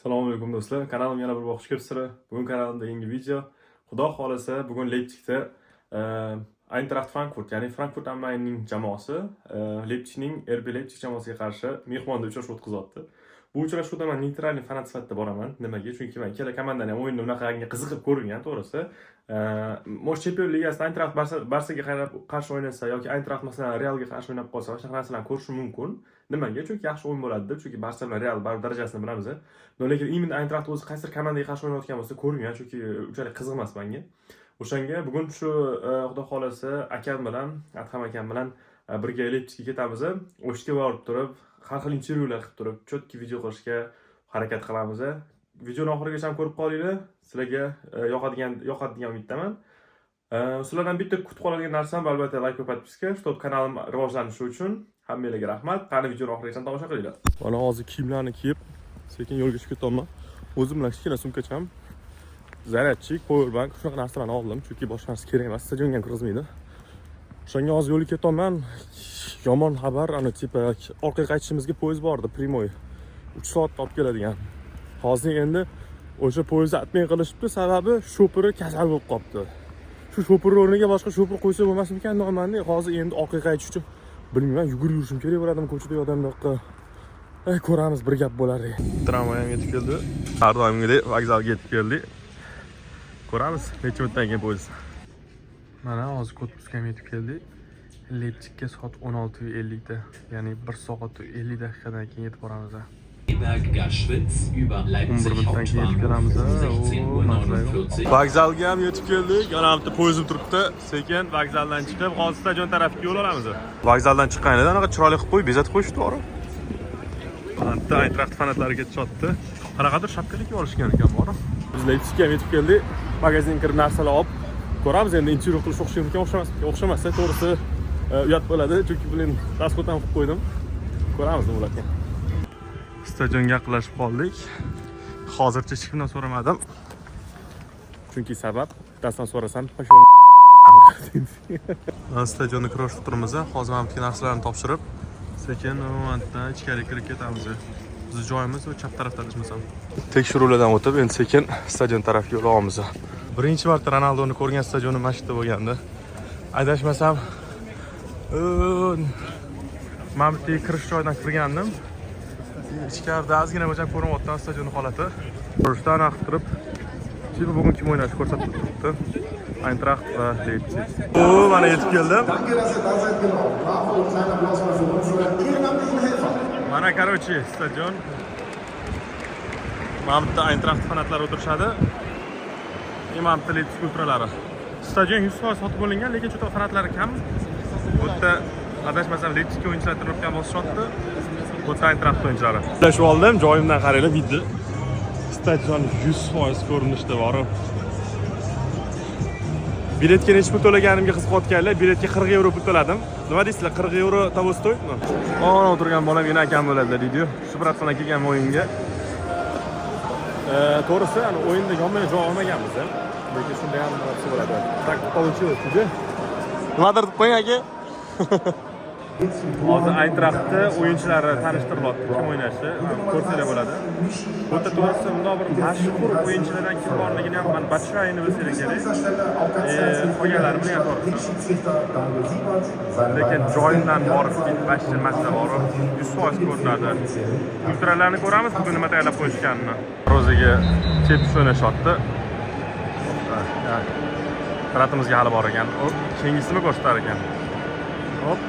Assalomu alaykum do'stlar. Kanalimga yana bir xush kelibsizlar. Bugun kanalimda yangi video. Xudo xolasa bugun Leipzigda Eintracht Frankfurt, ya'ni Frankfurt am Mainning jamoasi Leipzigning RB Leipzig jamoasiga qarshi mehmonda uchrashuv o'tkazayapti. Bu uchrashuvda men neytral fanat sifatida boraman. Nimaga? Chunki men ikkala komandani ham o'yinni bunaqangi qiziqib ko'rgan, to'g'risi. Mosh Champions Ligasida Eintracht Barsaga qarshi o'ynasa yoki Eintracht masalan Realga qarshi o'ynab qolsa, o'sha narsalarni ko'rish mumkin. Nimaga? Chunki yaxshi o'yin bo'ladi deb, chunki Barsa bilan Real bar darajasini bilamiz. Lekin imенно Eintracht o'zi qaysi komandaga qarshi o'ynayotgan bo'lsa ko'rgan, chunki unchalik qiziq emas menga. O'shanga bugun shu xudo xolasa akam bilan, Adham akam bilan birga Leipzigga ketamiz. O'shga borib turib, har xil intervyular qilib turib, chotki video qilishga harakat qilamiz. Videoni oxirigacha ham ko'rib qolinglar. Sizlarga yoqadigan umiddaman. Sizlardan bitta kutib qoladigan narsam albatta like va podpiska, чтобы kanalim rivojlanishi uchun hammalarga rahmat. Qani videoni oxirigacha tomosha qilinglar. Mana hozir kiyimlarni kiyib, sekin yo'lga chiqib ketaman. O'zim bilan kichkina sumkacham, zaryadchik, powerbank, shunaqa narsalarni oldim, chunki boshqa narsa kerak emas, stadionga ham kirgizmaydi. O'shanga hozir yo'lga ketaman. Yomon xabar, ana tipa orqaga qaytishimizga poyezd bordi, primoy. 3 soatda olib keladigan. Hozir endi o'sha poyezdni atmay qilishibdi, sababi shoferi kasal bo'lib qolibdi. Shu shoferning o'rniga boshqa shofer qo'ysa bo'lmasmikan nomandi. Hozir endi orqaga qaytish uchun bilmayman, yugurib yurishim kerak bo'ladimi ko'chada odamlarga. Ko'ramiz, bir gap bo'lar. Tramvay ham yetib keldi. Har doimgidek vokzalga yetib keldik. Ko'ramiz, necha minutdan keyin poyezd. Mana hozir Kotbuska ham yetib keldik. Leipzigga soat 16:50 da, ya'ni 1 soat 50 daqiqadan keyin yetib boramiz. Berg-Gaschwitz über Leipzig Hauptbahnhof 16:49. Vokzalga ham yetib keldik. Yana bitta poyezdim turibdi. Sekin vokzaldan chiqib, hozir stadion tarafga yo'l olamiz. Vokzaldan chiqqanida anaqa chiroyli qilib qo'yib, bezatib qo'yishdi, to'g'ri. Bitta Eintracht fanatlari ketishdi. Qanaqadir shapkalik olishgan ekan, bor. Biz Leipzigga ham yetib keldik. Magazinga kirib narsalar olib ko'ramiz. Endi intervyu qilish o'xshamasa, to'g'risi uyat bo'ladi, chunki bilan pasport ham qilib qo'ydim. Ko'ramiz nima bo'ladi. Stadionga yaqinlashib qoldik. Hozircha hech kimdan so'ramadim. Chunki sabab, bittasidan so'rasam, stadionni kirib turibmiz. Hozir ham bitta narsalarni topshirib, sekin momentdan ichkariga kirib ketamiz. Bizning joyimiz o'sha chap tarafda adashmasam. Tekshiruvlardan o'tib, endi sekin stadion tarafga yo'l olamiz. Birinchi marta Ronaldoni ko'rgan stadionim mana shu yerda bo'lgandi. Adashmasam, men bitta kirish joyidan kirgandim. Ichkarida ozgina bo'lsa ko'rinyapti stadion holati. Ko'rishdan aqtirib, siz bugun kim o'ynashi ko'rsatib turibdi. Eintracht va Leipzig. Mana yetib keldim. Mana короче stadion. Mana bitta Eintracht fanatlari o'tirishadi. Mana bitta Leipzig ultralari. Stadion 100% sotib bo'lingan, lekin juda fanatlari kam. Bu yerda adashmasam Leipzig o'yinchilar turibgan bo'lishadi. Bu Eintracht o'yinchilari. Bilashib oldim, joyimdan qaranglar, video. Stadion 100% ko'rinishda bor. Biletga necha pul to'laganimga qiziqayotganlar, biletga 40 euro pul to'ladim. Nima deysizlar, 40 euro того стоит-mi? Ona o'tirgan bolam yana akam bo'ladi deydi-yu. Shu bilan kelgan o'yinga. To'g'risi, o'yinda yonma joy olmaganmiz, lekin shunda ham narsa bo'ladi. Tak получилось-ku. Nimadir deb qo'ying aka. Hozir Eintrachtda o'yinchilari tanishtirilyapti, kim o'ynashi, ko'rsanglar bo'ladi. Bu yerda to'g'risi bunday bir mashhur o'yinchilardan kim borligini ham men Batshayni bilsam kerak. Qolganlari bilgan to'g'risi. Lekin joyimdan borib ketmashchi masala bor. 100% ko'rinadi. Ultralarni ko'ramiz, bugun nima tayyorlab qo'yishganini. Ro'ziga chepis o'ynashyapti. Qiratimizga hali bor ekan. Keyingisini ko'rsatar ekan. Hop.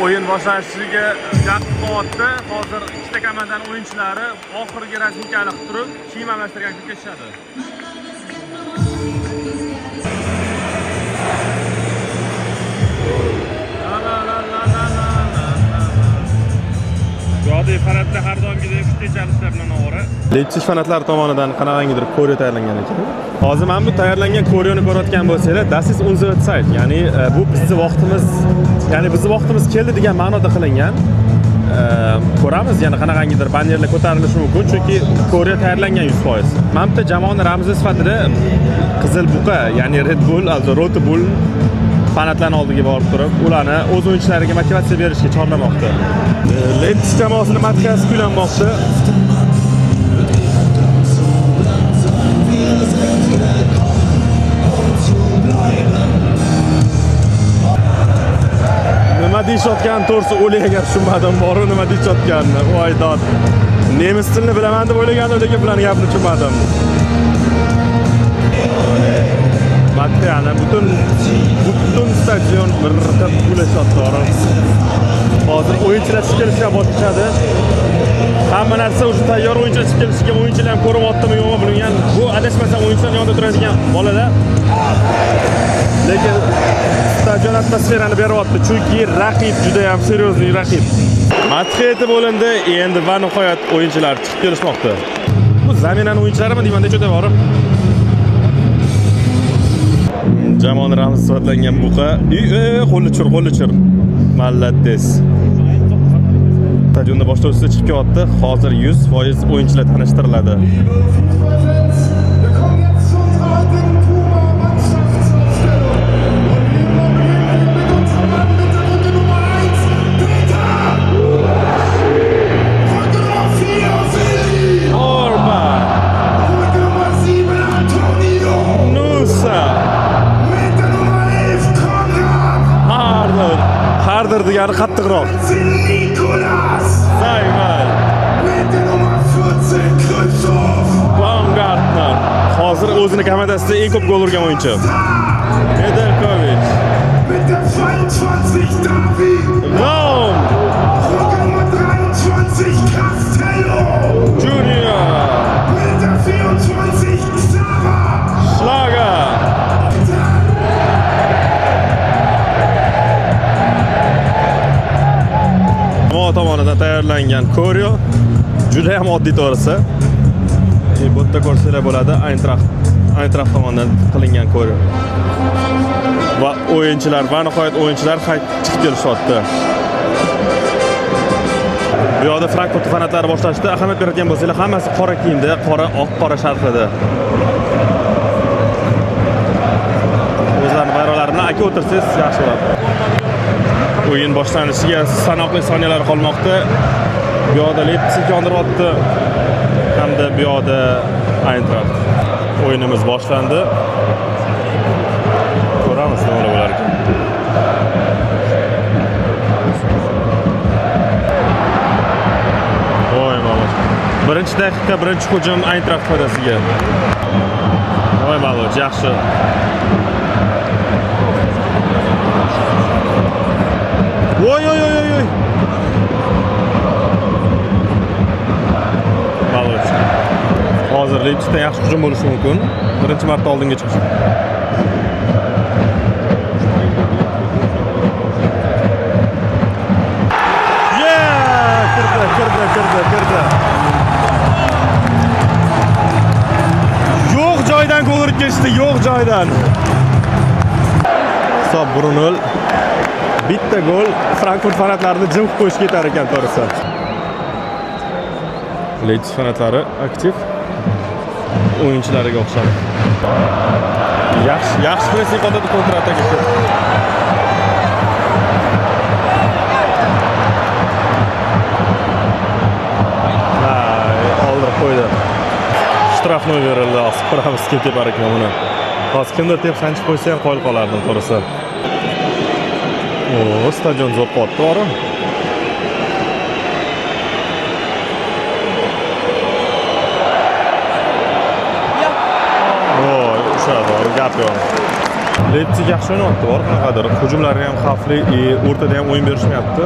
O'yin boshlanishiga yaqin qo'yapti. Hozir ikkita komandaning o'yinchilari oxirgi razminkani qilib turib, kiyim almashtirgan ketishadi. Jodi fanatlar har doimgidek kuchli chalishlar bilan ovora. Leipzig fanatlari tomonidan qanaqangidir koreo tayyorlangan ekan. Hozir men bu tayyorlangan koreoni ko'rayotgan bo'lsanglar, das ist unsere Zeit, ya'ni bu bizning vaqtimiz, ya'ni bizning vaqtimiz keldi degan ma'noda qilingan. Ko'ramiz, yana qanaqangidir bannerlar ko'tarilishi mumkin, chunki koreo tayyorlangan 100%. Men bitta jamoaning ramzi sifatida Qizil buqa, ya'ni Red Bull, Rote Bull fanatlarning oldiga borib turib, ularni o'z o'yinchilariga motivatsiya berishga chorlamoqda. Leipzig jamoasini madhiyasi kuylanmoqda. deyishayotgan, to'g'risi o'liga tushunmadim, bor nima deyishayotganini. Voy dod. Nemis tilini bilaman deb o'ylagandim, lekin bularni gapini tushunmadim. Bitta yana butun stadion bir ulashyapti. Hozir o'yinchilar chiqib kelishga boshlashadi. Hamma narsa o'sha tayyor o'yinchilar chiqib kelishiga o'yinchilar ham ko'ryaptimi yo'qmi bilmagan. Bu adashmasam o'yinchilar yonida turadigan bolalar. Lekin stadion atmosferani beryapti, chunki raqib juda ham seriozli raqib. Matxeti bo'lindi, endi va nihoyat o'yinchilar chiqib kelishmoqda. Bu zaminaning o'yinchilarimi deyman-da, juda bor. Jamol Ramz sifatlangan buqa. Qo'li chur. Malladdes. Stadionda boshlovchisi chiqib kelyapti. Hozir 100% o'yinchilar tanishtiriladi. Harder degani qattiqroq. Sayman. Baumgartner. Hozir o'zini komandasida eng ko'p gol urgan o'yinchi. Nedeljkovic. Raum. Junior. Schlager. Tomonidan tayyorlangan koreo juda ham oddiy to'g'risi. Bu yerda ko'rsanglar bo'ladi, Eintracht tomonidan qilingan koreo. Va o'yinchilar va nihoyat o'yinchilar chiqib kelishyapti. Bu yoqda Frankfurt fanatlari boshlashdi. Ahamiyat beradigan bo'lsanglar, hammasi qora kiyimda, qora sharfida. O'zlarining bayroqlarini aka o'tirsangiz yaxshi bo'ladi. O'yin boshlanishiga sanoqli soniyalar qolmoqda. Bu yoqda Leipzig yondiryapti hamda bu yoqda Eintracht. O'yinimiz boshlandi. Ko'ramiz nima bo'lar ekan. Voy ma'lum. Birinchi daqiqa birinchi hujum Eintracht foydasiga. Voy ma'lum, yaxshi. Oy. Ma'lum. Hozir Leipzigda yaxshi hujum bo'lishi mumkin. Birinchi marta oldinga chiqish. Kirdi. Yo'q joydan gol urib ketdi, yo'q joydan. Hisob 1-0. Bitta gol Frankfurt fanatlarini jim qilib qo'yishga ketar ekan to'g'risi. Leipzig fanatlari aktiv o'yinchilariga o'xshab. Yaxshi pressing qildi kontrataga. Oldirib qo'ydi. Shtrafnoy berildi. Ko'ramiz kim tepar ekan buni. Hozir kimdir tep sanchib qo'ysa ham qo'yib qolardim to'g'risi. Stadion zo'qotdi, to'g'ri. Gap yo'q. Leipzig yaxshi o'ynayapti, bor qanaqadir. Hujumlari ham xavfli, o'rtada ham o'yin berishmayapti.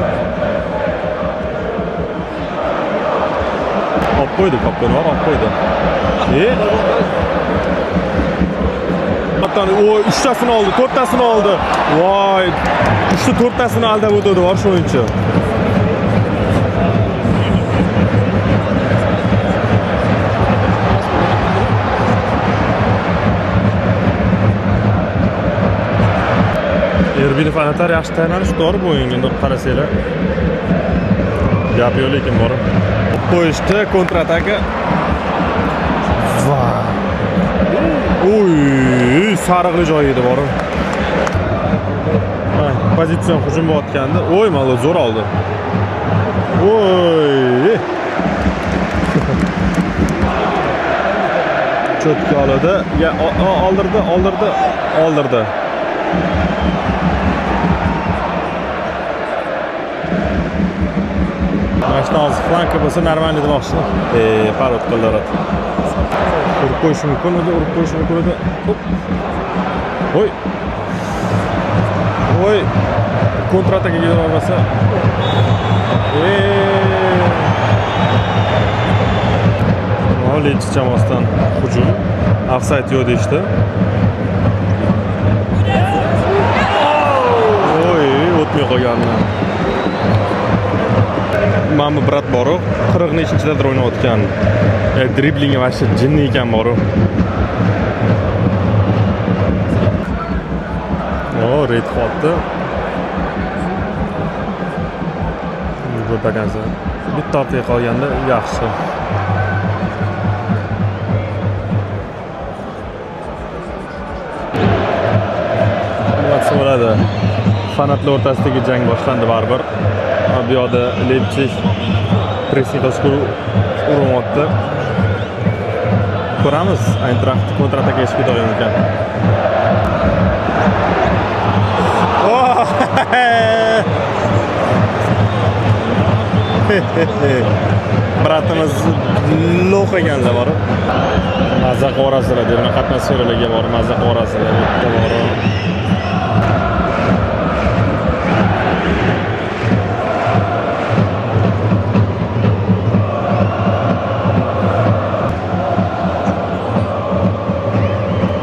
Olib qo'ydi, kaptanlar olib qo'ydi. Hatto 3tasini oldi, 4tasini oldi. Voy, 3ta 4tasini aldab o'tdi, bor shu o'yinchi. Erbini fanatlar yaxshi tayyorlanish to'g'ri bu o'yinga endi qarasanglar. Gap yo'q lekin bor. Qo'yishdi kontrataka. Va. Oy, sariqli joyi edi bor. Pozitsion hujum bo'layotgandi. Oy, malo zo'r oldi. Oy. Cho'tga oladi. Ya oldirdi. Mashina hozir flanka bo'lsa normalniy demoqchi. Parod qildilar. Urib qo'yish mumkin edi, urib qo'yish mumkin edi. Voy. Voy. Kontratakaga kela olmasa. Leipzig jamoasidan hujum. Offside yo'q deyishdi. Voy, o'tmay qolganmi? Mana brat bor, 40-nechinchilarda o'ynayotgan. Driblingi vashti jinni ekan bor. Red hotdi. Bu dagansa. Bitta ortga qolganda yaxshi. Nima bo'ladi? Fanatlar o'rtasidagi jang boshlandi baribir. Bu yoqda Leipzig pressingga uryapti. Ko'ramiz, Eintracht kontrataka ishga do'yon ekan. Bratimiz lo'q ekanlar bor. Mazza qorasizlar, demak atmosferalarga bor, mazza qorasizlar, bitta bor.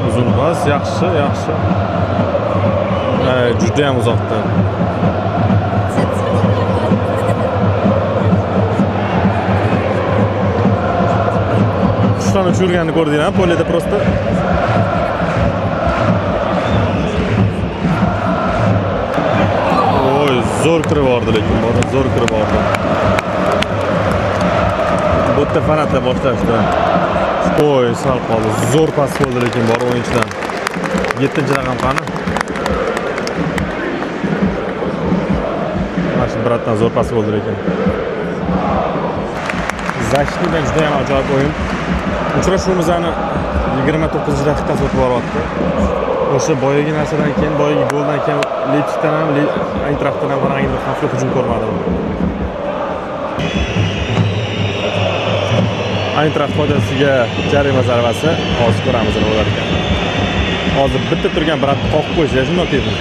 Uzun pas, yaxshi. Juda ham uzoqda. Qushlarni uchirganini ko'rdinglar, polida prosta. Oy, zo'r kirib bordi lekin, zo'r kirib bordi. Bu yerda fanatlar boshlashdi. Oy, sal qoldi. Zo'r pas bo'ldi lekin bor o'yinchidan. 7-raqam qani? Mana bratdan zo'r pas bo'ldi lekin. Zashtidan juda ham ajoyib o'yin. Uchrashuvimizni 29-daqiqasi o'tib boryapti. O'sha boyagi narsadan keyin, boyagi goldan keyin Leipzigdan ham, Eintrachtdan ham qanaqadir bir xavfli hujum ko'rmadim. Eintracht foydasiga jarima zarbasi hozir ko'ramiz nima bo'lar ekan. Hozir bitta turgan bratni qoqib qo'yish, shunday deydi.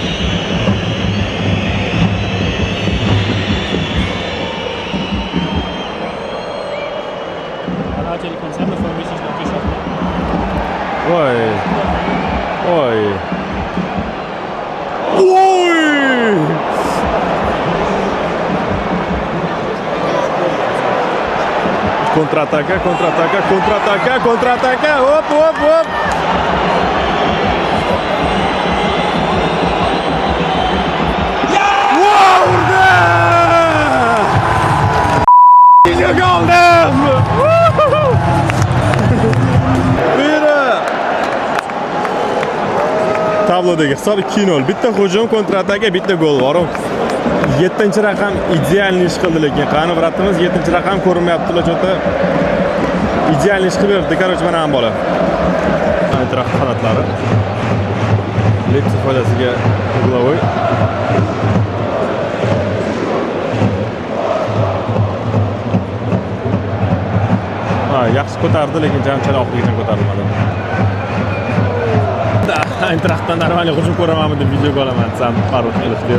Oy. Kontra-ataka. Hop. Urdi! Goldan! Tablodagi hisob 2-0. Bitta hujum, kontra-ataka, bitta gol bor. 7-raqam idealniy ish qildi lekin. Qani bratimiz 7-raqam ko'rinmayapti, cho'ta. Idealniy ish qilib, korоче, mana ham bola. Eintracht fanatlari. Leipzig foydasiga Uglovoy. Yaxshi ko'tardi, lekin janchal oxirigacha ko'tarilmadi. Eintrachtdan normalniy hujum ko'ramanmi deb videoga olaman, desam parod qilishdi.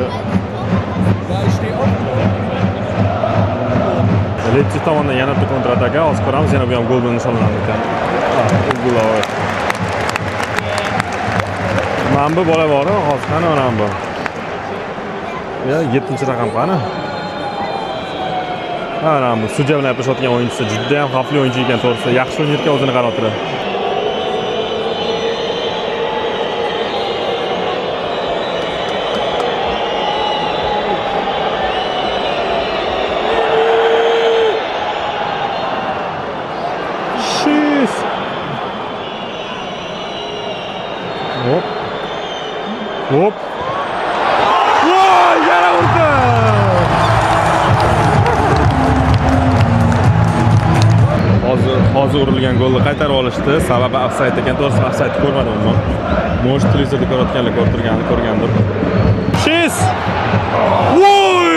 Leipzig tomonidan yana bitta kontra-ataka, hozir ko'ramiz, yana bu ham gol bilan nishonlanadi ekan. Uglovoy. Mana bu bola bor, hozir qani mana bu. 7-raqam qani? Mana bu sudya bilan gaplashayotgan o'yinchisi juda ham xavfli o'yinchi ekan, to'g'risi. Yaxshi o'ynayotgan, o'zini qanotida. Hop. Voy, yana urdi. Hozir urilgan golni qaytarib olishdi. Sababi offside ekan. To'g'risi offside ko'rmadim umuman. Mo'sh televizorda ko'rayotganlar ko'rgandir. Shis! Voy!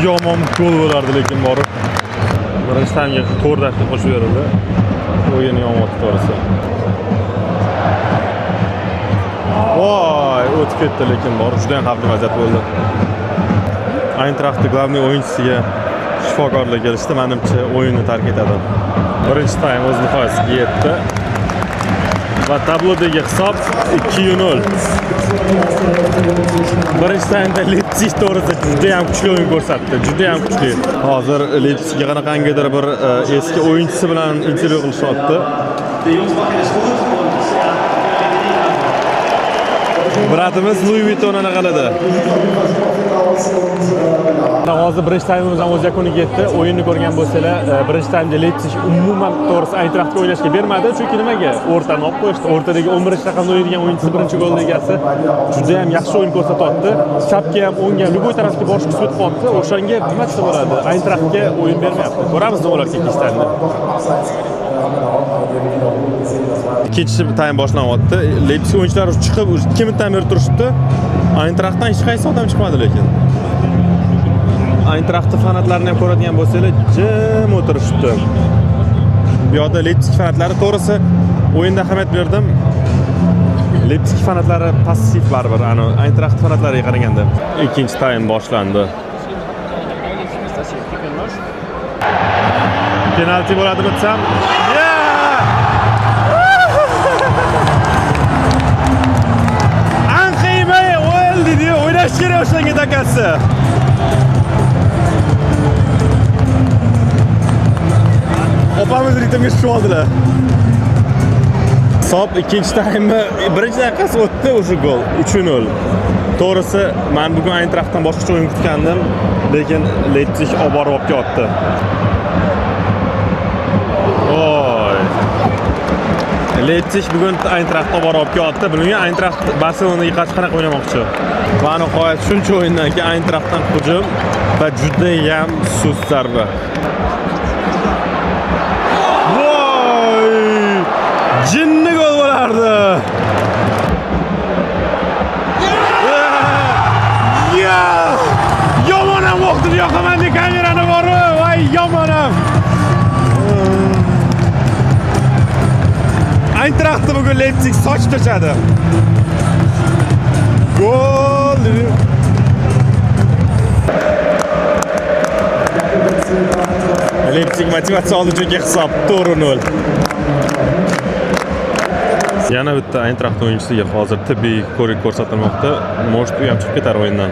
yomon gol bo'lardi, lekin borib birinchi taymga 4 daqiqa qo'shib berildi. O'yin yomon o'tdi to'g'risi. Voy, o'tib ketdi, lekin borib juda ham xavfli vaziyat bo'ldi. Eintrachtning главный o'yinchisiga shifokorlar kelishdi, menimcha o'yinni tark etadi. Birinchi taym o'z nihoyasiga yetdi. Va tablodagi hisob 2-0. Birinchi taymda Leipzig to'g'risida juda ham kuchli o'yin ko'rsatdi, juda ham kuchli. Hozir Leipzigga qanaqangidir bir eski o'yinchisi bilan intervyu qilishyapti. Bratimiz Louis Vuitton'ni qiladi. Hozir birinchi taymimiz ham o'z yakuniga yetdi. O'yinni ko'rgan bo'lsanglar, birinchi taymda Leipzig umuman to'g'risi Eintrachtga o'ynashga bermadi, chunki nimaga? O'rtani olib qo'yishdi. O'rtadagi 11-raqamda o'ynaydigan o'yinchisi birinchi golni egasi juda ham yaxshi o'yin ko'rsatyapti. Chapga ham, o'ngga, любой tarafga borishga usta qilyapti. O'shanga nima desa bo'ladi? Eintrachtga o'yin bermayapti. Ko'ramiz nima bo'lar ikkinchi taymda. Ikkinchi taym boshlanyapti. Leipzig o'yinchilari chiqib 2 minutdan beri turishibdi. Eintrachtdan hech qaysi odam chiqmadi lekin. Eintracht fanatlarini ham ko'radigan bo'lsanglar, jim o'tirishibdi. Bu yerda Leipzig fanatlari to'g'risi o'yinda ahamiyat berdim. Leipzig fanatlari passiv baribir, ana Eintracht fanatlariga qaraganda. Ikkinchi taym boshlandi. Penalti bo'ladimi desam, o'ynash kerak o'shanga takasi. Opamiz ritmga tushib oldilar. Hisob ikkinchi taymni birinchi daqiqasi o'tdi, o'sha gol 3-0. To'g'risi, men bugun Eintrachtdan boshqacha o'yin kutgandim, lekin Leipzig olib borib ketdi. Voy. Leipzig bugun Eintrachtga borib ketdi. Bilmagan Eintracht Barselonaga qarshi qanaqa o'ynamoqchi. Va nihoyat shuncha o'yindan keyin Eintrachtdan hujum va juda ham sust zarba. Voy! Jinni gol bo'lardi. Ya! Yomon ham vaqtda yoqaman deb kamerani borib, voy yomon ham. Eintrachtni bugun Leipzig soch to'chadi. Gol! Leipzig motivatsiya oluvchiga hisob 4-0. Yana bitta Eintracht o'yinchisiga hozir tibbiy ko'rik ko'rsatilmoqda. Может, u ham chiqib ketar o'yindan.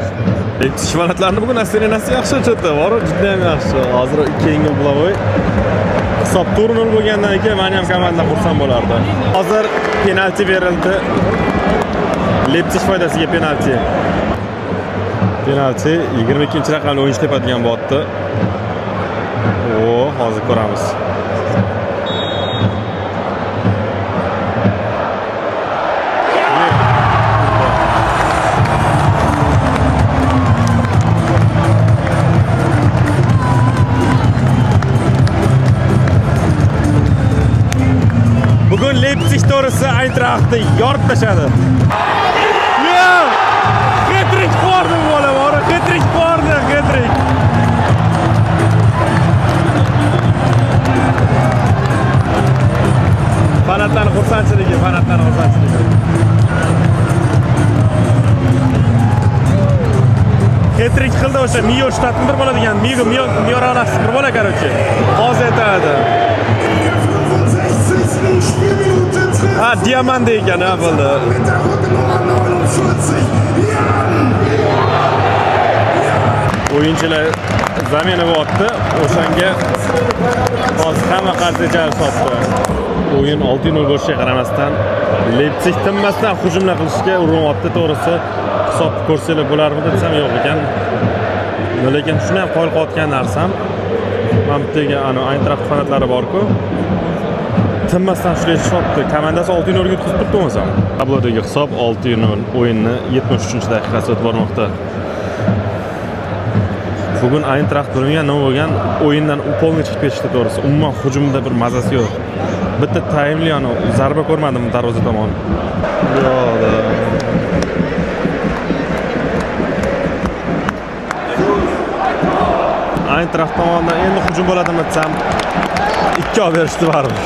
Leipzig fanatlarini bugun astenasi yaxshi o'tdi, juda ham yaxshi. Hozir keyingi blovoy hisob 4-0 bo'lgandan keyin men ham komanda xursand bo'lardi. Hozir penalti berildi. Leipzig foydasiga penalti. Penalti 22-raqamli o'yinchi tepadigan bo'tdi. Hozir ko'ramiz. Bugun Leipzig to'g'risi Eintrachtni yorib tashladi. Hat-trick bordi bola, hat-trick bordi, hat-trick. Fanatlarning xursandchiligi. Hat-trick qildi o'sha Miyoshtadning bir bola degan, Miyoranas bir bola короче. Hozir aytadi. Ha, diamant ekan, ha, bo'ldi. O'yinchilar zamina bo'tdi. O'shanga hozir hamma qarshi jalsotdi. O'yin 6-0 bo'lishiga qaramasdan Leipzig tinmasdan hujumlar qilishga urinyapti. To'g'risi, hisob ko'rsanglar bo'larmidi desam yo'q ekan. Lekin shuni ham qo'l qotgan narsam, mana bu yerga Eintracht fanatlari bor-ku. Tinmasdan ishlashyapti. Komandasi 6-0 ga yutqizib turibdi o'zim. Tablodagi hisob 6-0. O'yinni 73-daqiqasi o'tib bormoqda. Bugun Eintracht bilmagan nima bo'lgan, o'yindan polni chiqib ketishdi to'g'risi. Umuman hujumda bir mazasi yo'q. Bitta taymli zarba ko'rmadim darvoza tomon. Eintracht tomonidan endi hujum bo'ladimi desam, 2 olib berishdi baribir.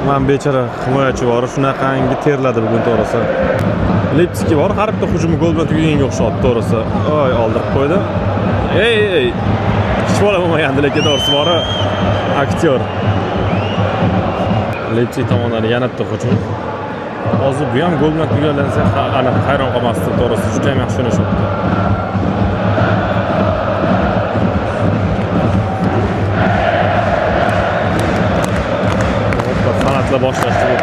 Men bechara himoyachi bor, shunaqangi terladi bugun to'g'risi. Leipzig bor, har bitta hujumi gol bilan tugaganga o'xshayapti to'g'risi. Oy, oldirib qo'ydi. Ey, hech bola bo'lmagandi, lekin to'g'risi bor aktyor. Leipzig tomonidan yana bitta hujum. Hozir bu ham gol bilan tugallansa, aniq hayron qolmasdim to'g'risi. Juda ham yaxshi o'ynashyapti. Sanatla boshlashdi.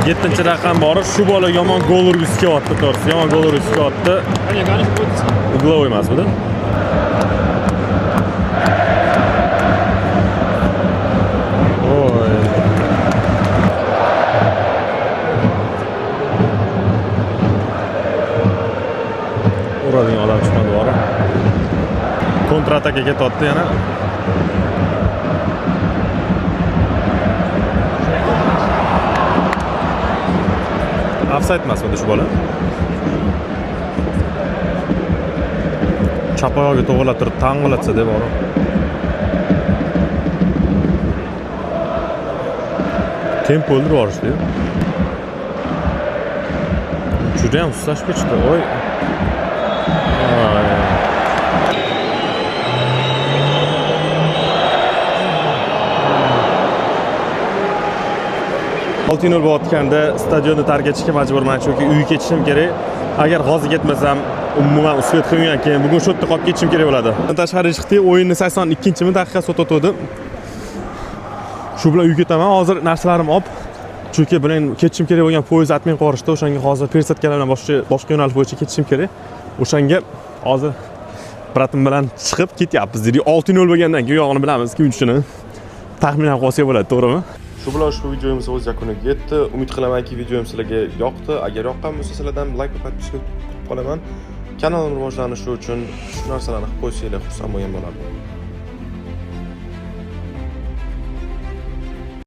7-chi raqam bor. Shu bola yomon gol urgisi kelyapti to'g'risi. Yomon gol urgisi kelyapti. Uglov emasmidi? Oy. Uradigan odam chiqmadi bor. Kontrataka ketyapti yana. Offside emasmidi shu bola? Chap oyog'iga to'g'rilab turib tang'ilatsa deb bor. Tempo o'ldirib yuborishdi. Juda ham ustashib ketdi. Oy. Ay. Oltinol bo'layotganda stadionni tark etishga majburman, chunki uyga ketishim kerak. Agar hozir ketmasam, umuman usvet qilmagan keyin bugun shu yerda qolib ketishim kerak bo'ladi. Tashqariga chiqdik, o'yinni 82-mi daqiqa sototdi. Shu bilan uyga ketaman. Hozir narsalarimni olib, chunki bilan ketishim kerak bo'lgan poyezd atmay qolishdi. O'shanga hozir persatkalar bilan boshqa yo'nalish bo'yicha ketishim kerak. O'shanga hozir bratim bilan chiqib ketyapmiz. 6-0 bo'lgandan keyin yo'g'ini bilamiz, kim uchun. Taxminan qolsa bo'ladi, to'g'rimi? Shu bilan ushbu videomiz o'z yakuniga yetdi. Umid qilamanki, videom sizlarga yoqdi. Agar yoqqan bo'lsa, sizlardan like va podpiska kutib qolaman. Kanalim rivojlanishi uchun shu narsalarni qilib qo'ysanglar xursand bo'lgan bo'lardim.